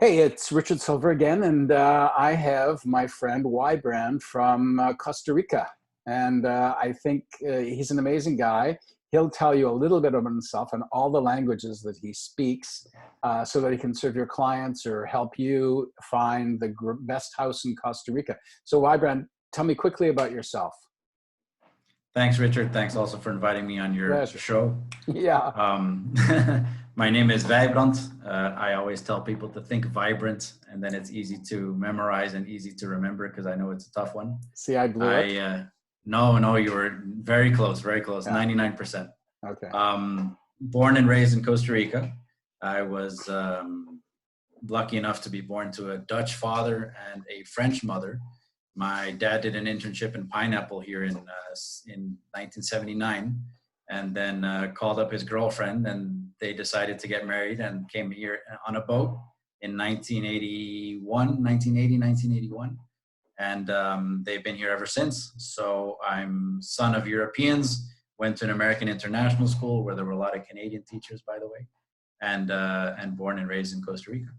Hey, it's Richard Silver again, and I have my friend Wijbrand from Costa Rica. And I think he's an amazing guy. He'll tell you a little bit about himself and all the languages that he speaks so that he can serve your clients or help you find the best house in Costa Rica. So, Wijbrand, tell me quickly about yourself. Thanks, Richard. Thanks also for inviting me on your Pleasure. show. Yeah. Um, my name is Wijbrand. I always tell people to think vibrant, and then it's easy to memorize and easy to remember because I know it's a tough one. See, I blew it. No, you were very close, Yeah. 99%. Okay. Born and raised in Costa Rica. I was lucky enough to be born to a Dutch father and a French mother. My dad did an internship in pineapple here in 1979, and then called up his girlfriend, and they decided to get married and came here on a boat in 1981, and they've been here ever since. So I'm son of Europeans, went to an American international school where there were a lot of Canadian teachers, by the way, and born and raised in Costa Rica.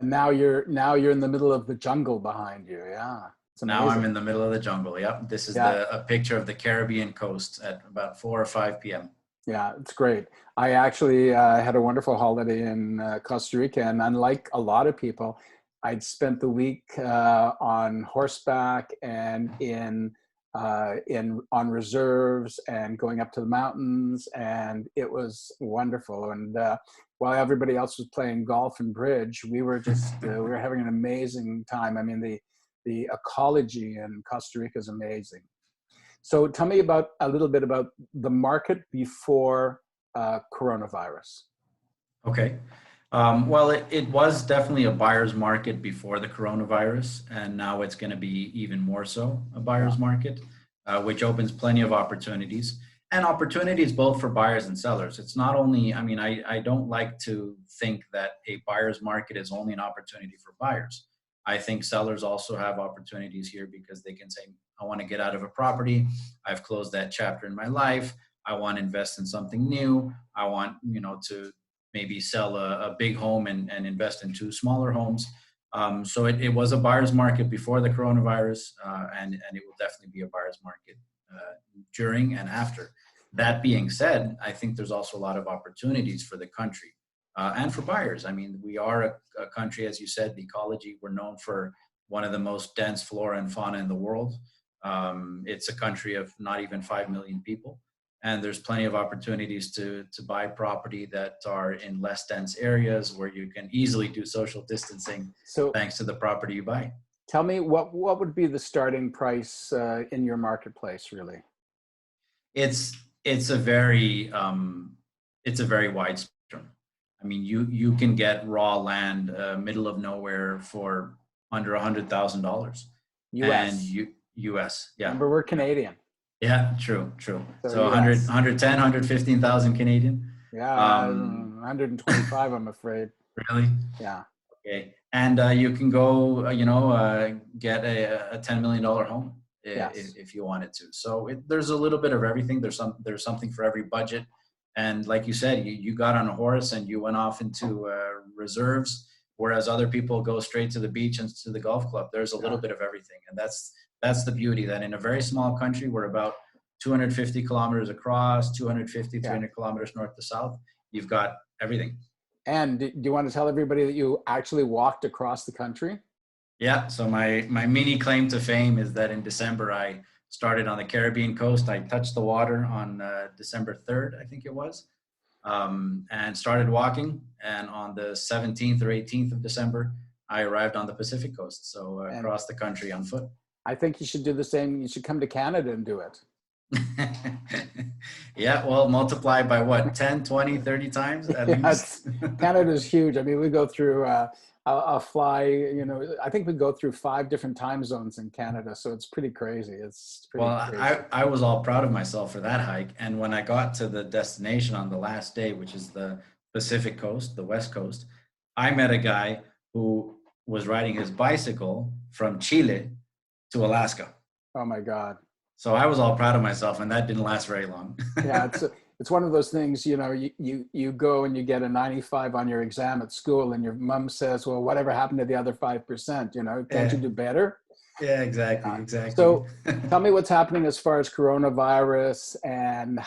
And now you're in the middle of the jungle behind you. Yeah. It's Now I'm amazing. in the middle of the jungle. Yep. This is Yeah. a picture of the Caribbean coast at about 4 or 5 p.m. Yeah, it's great. I actually had a wonderful holiday in Costa Rica, and unlike a lot of people, I'd spent the week on horseback and in on reserves and going up to the mountains, and it was wonderful. And while everybody else was playing golf and bridge, we were just we were having an amazing time. I mean, the ecology in Costa Rica is amazing. So tell me about a little bit about the market before coronavirus. Okay. Well, it was definitely a buyer's market before the coronavirus, and now it's going to be even more so a Yeah, buyer's market, which opens plenty of opportunities and opportunities both for buyers and sellers. It's not only, I mean, I don't like to think that a buyer's market is only an opportunity for buyers. I think sellers also have opportunities here because they can say, I want to get out of a property. I've closed that chapter in my life. I want to invest in something new. I want, to maybe sell a big home and invest in two smaller homes. So it was a buyer's market before the coronavirus, and it will definitely be a buyer's market during and after. That being said, I think there's also a lot of opportunities for the country and for buyers. I mean, we are a country, as you said, the ecology, we're known for one of the most dense flora and fauna in the world. It's a country of not even 5 million people. And there's plenty of opportunities to buy property that are in less dense areas where you can easily do social distancing so thanks to the property you buy. tell me what would be the starting price in your marketplace, really? It's it's a very it's a very wide spectrum. I mean, you can get raw land, middle of nowhere for under $100,000, and US. US, yeah, Remember, we're yeah. Canadian. Yeah, true. So So 100, US. 110, 115,000 Canadian. Yeah, Um, 125, I'm afraid. really? Yeah. Okay. And you can go, get a $10 million home Yes. if you wanted to. So there's a little bit of everything. There's something for every budget. And like you said, you got on a horse and you went off into reserves, whereas other people go straight to the beach and to the golf club. There's a little Yeah. bit of everything. And that's the beauty, that in a very small country, we're about 250 kilometers across, 250, Yeah. 300 kilometers north to south. You've got everything. And do you want to tell everybody that you actually walked across the country? Yeah, so my mini claim to fame is that in December I started on the Caribbean coast. I touched the water on December 3rd, I think it was, and started walking. And on the 17th or 18th of December, I arrived on the Pacific coast, so And across the country on foot. I think you should do the same. You should come to Canada and do it. Yeah, well, multiply by what, 10, 20, 30 times at Yeah, least? Canada's huge. I mean, we go through a fly, I think we go through 5 different time zones in Canada. So it's pretty crazy. It's Well, pretty crazy. I was all proud of myself for that hike. And when I got to the destination on the last day, which is the Pacific coast, the West Coast, I met a guy who was riding his bicycle from Chile to Alaska. Oh my God. So I was all proud of myself, and that didn't last very long. Yeah, it's it's one of those things, you know, you go and you get a 95 on your exam at school and your mom says, well, whatever happened to the other 5%, you know, can't you Yeah, do better? yeah, exactly, exactly. So tell me what's happening as far as coronavirus and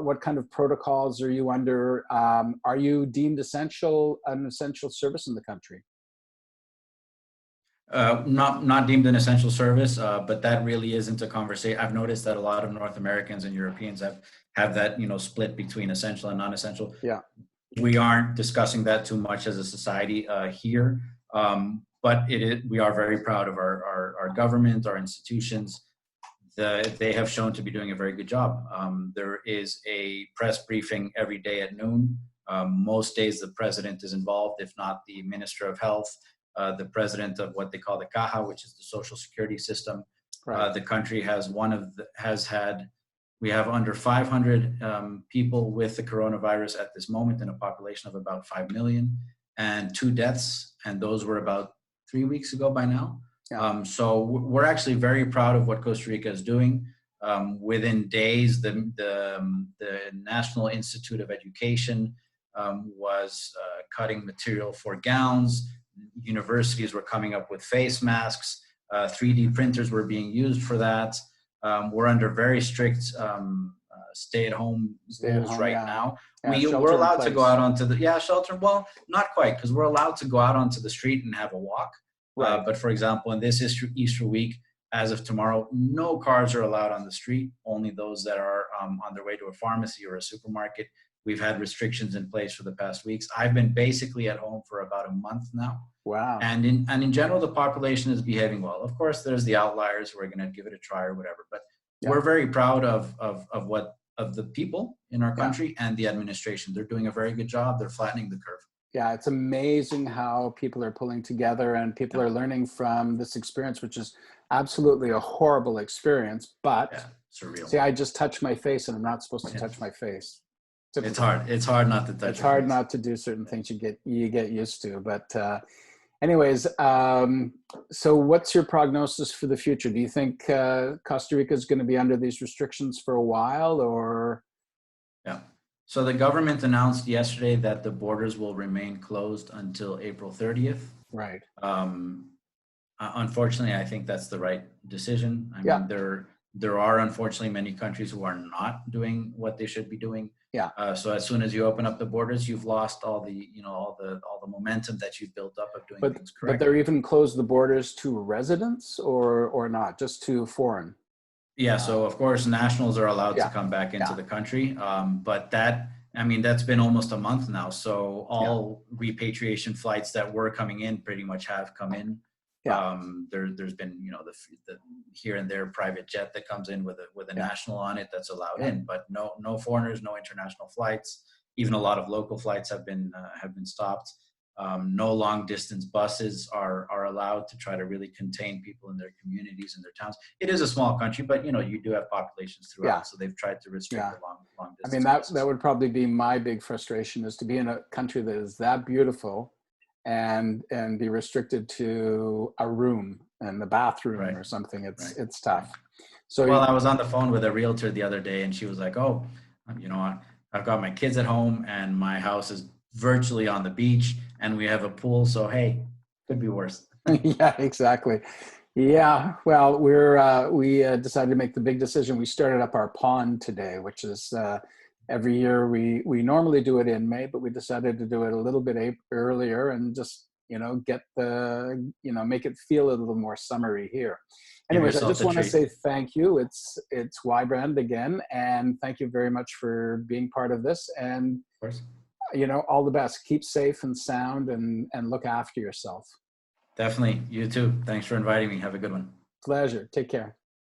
what kind of protocols are you under? Are you deemed an essential service in the country? Not deemed an essential service, but that really isn't a conversation. I've noticed that a lot of North Americans and Europeans have that, you know, split between essential and non-essential. Yeah. We aren't discussing that too much as a society here, but we are very proud of our government, our institutions. They have shown to be doing a very good job. There is a press briefing every day at noon. Most days the president is involved, if not the Minister of Health, the president of what they call the Caja, which is the Social Security system. Right. The country we have under 500 people with the coronavirus at this moment in a population of about 5 million, and 2 deaths, and those were about 3 weeks ago by now. Yeah. So we're actually very proud of what Costa Rica is doing. Within days, the National Institute of Education was cutting material for gowns. Universities were coming up with face masks. 3D printers were being used for that. We're under very strict stay-at-home rules right now. We're allowed to go out onto the shelter. Well, not quite, because we're allowed to go out onto the street and have a walk. Right. But for example, in this Easter week, as of tomorrow, no cars are allowed on the street. Only those that are on their way to a pharmacy or a supermarket. We've had restrictions in place for the past weeks. I've been basically at home for about a month now. Wow. And in general, the population is behaving well. Of course, there's the outliers who are going to give it a try or whatever. But we're very proud of the people in our country and the administration. They're doing a very good job. They're flattening the curve. Yeah, it's amazing how people are pulling together and people are learning from this experience, which is absolutely a horrible experience. But surreal. See, I just touched my face and I'm not supposed to touch my face. It's hard. It's hard not to touch. It's hard not to do certain things you get used to. But anyways, so what's your prognosis for the future? Do you think Costa Rica is going to be under these restrictions for a while, or? Yeah. So the government announced yesterday that the borders will remain closed until April 30th. Right. Unfortunately, I think that's the right decision. I mean, there are unfortunately many countries who are not doing what they should be doing. Yeah. So as soon as you open up the borders, you've lost all the momentum that you've built up of doing things correctly. But they're even closed the borders to residents or not, just to foreign? Yeah, so of course nationals are allowed to come back into the country, but that's been almost a month now. So all repatriation flights that were coming in pretty much have come in. Yeah. There's been the here and there private jet that comes in with a national on it that's allowed in, but no foreigners, no international flights. Even a lot of local flights have been stopped. No long distance buses are allowed to try to really contain people in their communities and their towns. It is a small country, but you do have populations throughout, so they've tried to restrict the long distance. I mean, that would probably be my big frustration, is to be in a country that is that beautiful and be restricted to a room and the bathroom or something. It's tough. So I was on the phone with a realtor the other day, and she was like, "Oh, I've got my kids at home, and my house is virtually on the beach, and we have a pool, so hey, could be worse." Yeah, exactly. Yeah, well, we decided to make the big decision. We started up our pond today, which is every year we normally do it in May, but we decided to do it a little bit earlier and just get make it feel a little more summery here. Anyways, I just want to say thank you. It's Wijbrand again, and thank you very much for being part of this. And of course, all the best. Keep safe and sound, and look after yourself. Definitely. You too. Thanks for inviting me. Have a good one. Pleasure. Take care.